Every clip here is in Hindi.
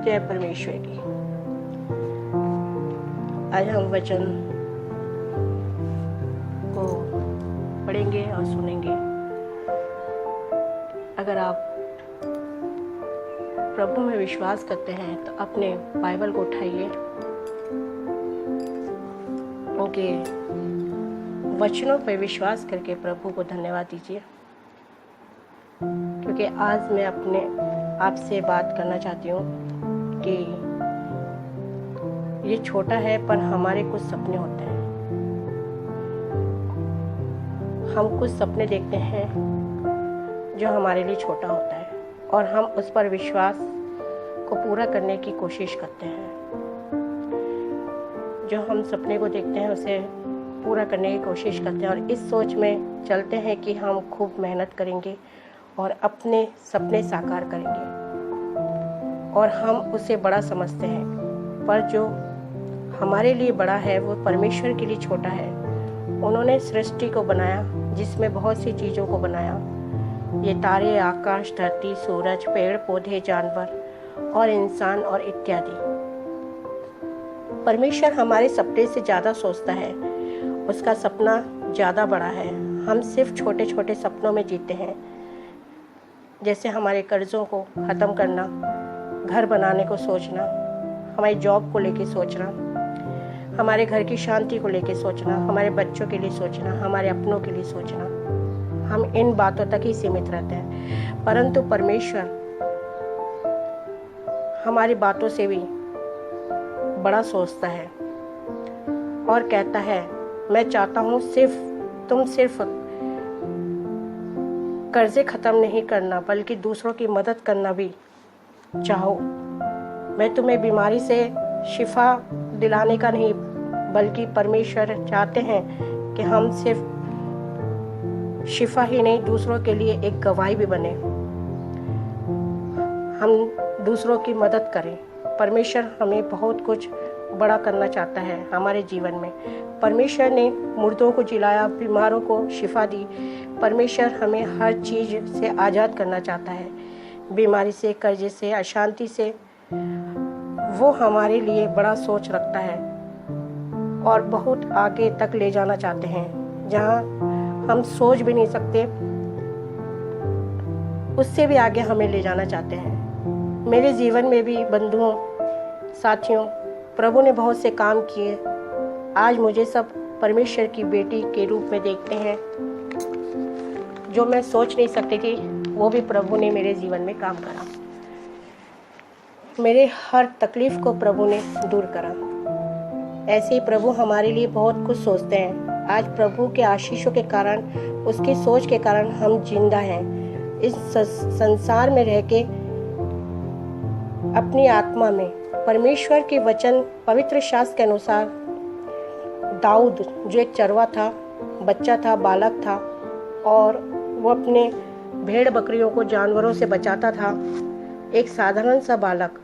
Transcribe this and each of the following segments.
जय परमेश्वर की। आज हम वचन को पढ़ेंगे और सुनेंगे। अगर आप प्रभु में विश्वास करते हैं तो अपने बाइबल को उठाइए, उनके वचनों पर विश्वास करके प्रभु को धन्यवाद दीजिए। क्योंकि आज मैं अपने आपसे बात करना चाहती हूँ कि ये छोटा है पर हमारे कुछ सपने होते हैं। हम कुछ सपने देखते हैं जो हमारे लिए छोटा होता है और हम उस पर विश्वास को पूरा करने की कोशिश करते हैं। जो हम सपने को देखते हैं उसे पूरा करने की कोशिश करते हैं और इस सोच में चलते हैं कि हम खूब मेहनत करेंगे और अपने सपने साकार करेंगे और हम उसे बड़ा समझते हैं। पर जो हमारे लिए बड़ा है वो परमेश्वर के लिए छोटा है। उन्होंने सृष्टि को बनाया, जिसमें बहुत सी चीज़ों को बनाया। ये तारे, आकाश, धरती, सूरज, पेड़ पौधे, जानवर और इंसान और इत्यादि। परमेश्वर हमारे सपने से ज़्यादा सोचता है, उसका सपना ज़्यादा बड़ा है। हम सिर्फ छोटे छोटे सपनों में जीते हैं, जैसे हमारे कर्ज़ों को ख़त्म करना, घर बनाने को सोचना, हमारी जॉब को लेके सोचना, हमारे घर की शांति को लेके सोचना, हमारे बच्चों के लिए सोचना, हमारे अपनों के लिए सोचना। हम इन बातों तक ही सीमित रहते हैं, परंतु परमेश्वर हमारी बातों से भी बड़ा सोचता है और कहता है, मैं चाहता हूँ तुम सिर्फ कर्जे ख़त्म नहीं करना बल्कि दूसरों की मदद करना भी चाहो। मैं तुम्हें बीमारी से शिफा दिलाने का नहीं, बल्कि परमेश्वर चाहते हैं कि हम सिर्फ शिफा ही नहीं, दूसरों के लिए एक गवाही भी बने, हम दूसरों की मदद करें। परमेश्वर हमें बहुत कुछ बड़ा करना चाहता है हमारे जीवन में। परमेश्वर ने मुर्दों को जिलाया, बीमारों को शिफा दी। परमेश्वर हमें हर चीज़ से आज़ाद करना चाहता है, बीमारी से, कर्जे से, अशांति से। वो हमारे लिए बड़ा सोच रखता है और बहुत आगे तक ले जाना चाहते हैं, जहाँ हम सोच भी नहीं सकते, उससे भी आगे हमें ले जाना चाहते हैं। मेरे जीवन में भी बंधुओं, साथियों, प्रभु ने बहुत से काम किए। आज मुझे सब परमेश्वर की बेटी के रूप में देखते हैं। जो मैं सोच नहीं सकती थी वो भी प्रभु ने मेरे जीवन में काम करा। मेरे हर तकलीफ को प्रभु ने दूर करा। ऐसे ही प्रभु हमारे लिए बहुत कुछ सोचते हैं। आज प्रभु के आशीषों के कारण, उसकी सोच के कारण हम जिंदा हैं। इस संसार में रह के अपनी आत्मा में परमेश्वर के वचन, पवित्र शास्त्र के अनुसार, दाऊद जो एक चरवा था, बच्चा था, बालक था, और वो अपने भेड़ बकरियों को जानवरों से बचाता था। एक साधारण सा बालक,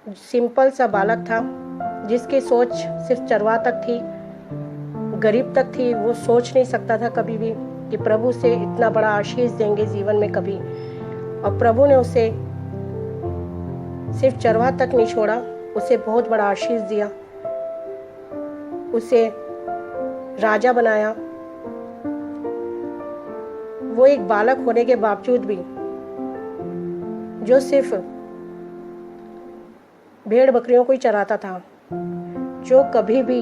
सिंपल सा बालक था, जिसकी सोच सिर्फ चरवा तक थी, गरीब तक थी। वो सोच नहीं सकता था कभी भी कि प्रभु से इतना बड़ा आशीष देंगे जीवन में कभी। और प्रभु ने उसे सिर्फ चरवा तक नहीं छोड़ा, उसे बहुत बड़ा आशीष दिया, उसे राजा बनाया। वो एक बालक होने के बावजूद भी, जो सिर्फ भेड़ बकरियों को ही चराता था, जो कभी भी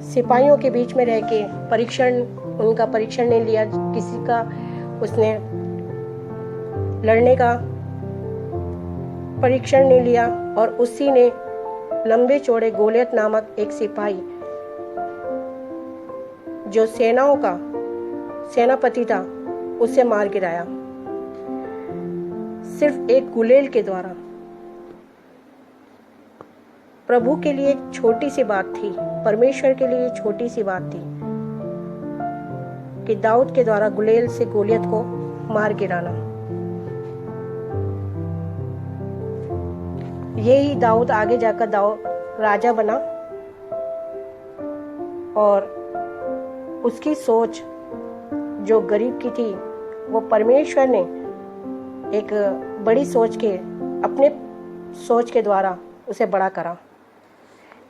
सिपाहियों के बीच में रह के उनका परीक्षण नहीं लिया, किसी का उसने लड़ने का परीक्षण नहीं लिया, और उसी ने लंबे चौड़े गोलियत नामक एक सिपाही, जो सेनाओं का सेनापति था, उसे मार गिराया, सिर्फ एक गुलेल के द्वारा। प्रभु के लिए एक छोटी सी बात थी, परमेश्वर के लिए छोटी सी बात थी कि दाऊद के द्वारा गुलेल से गोलियत को मार गिराना। यही दाऊद आगे जाकर राजा बना, और उसकी सोच जो गरीब की थी, वो परमेश्वर ने एक बड़ी सोच के, अपने सोच के द्वारा उसे बड़ा करा।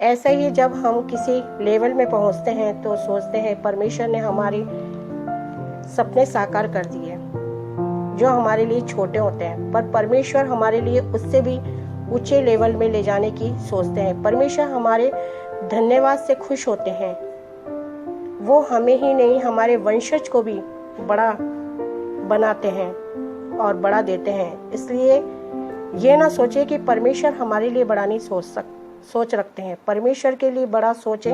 ऐसा ही जब हम किसी लेवल में पहुंचते हैं तो सोचते हैं परमेश्वर ने हमारे सपने साकार कर दिए, जो हमारे लिए छोटे होते हैं, पर परमेश्वर हमारे लिए उससे भी ऊंचे लेवल में ले जाने की सोचते हैं। परमेश्वर हमारे धन्यवाद से खुश होते हैं। वो हमें ही नहीं, हमारे वंशज को भी बड़ा बनाते हैं और बड़ा देते हैं। इसलिए ये ना सोचे कि परमेश्वर हमारे लिए बड़ा नहीं सोच रखते हैं। परमेश्वर के लिए बड़ा सोचे,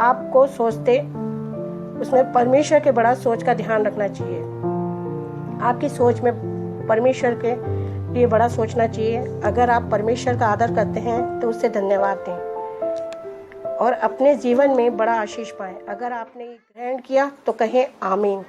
आपको सोचते उसमें परमेश्वर के बड़ा सोच का ध्यान रखना चाहिए। आपकी सोच में परमेश्वर के लिए बड़ा सोचना चाहिए। अगर आप परमेश्वर का आदर करते हैं तो उससे धन्यवाद दें और अपने जीवन में बड़ा आशीष पाएं। अगर आपने ग्रहण किया तो कहें आमीन।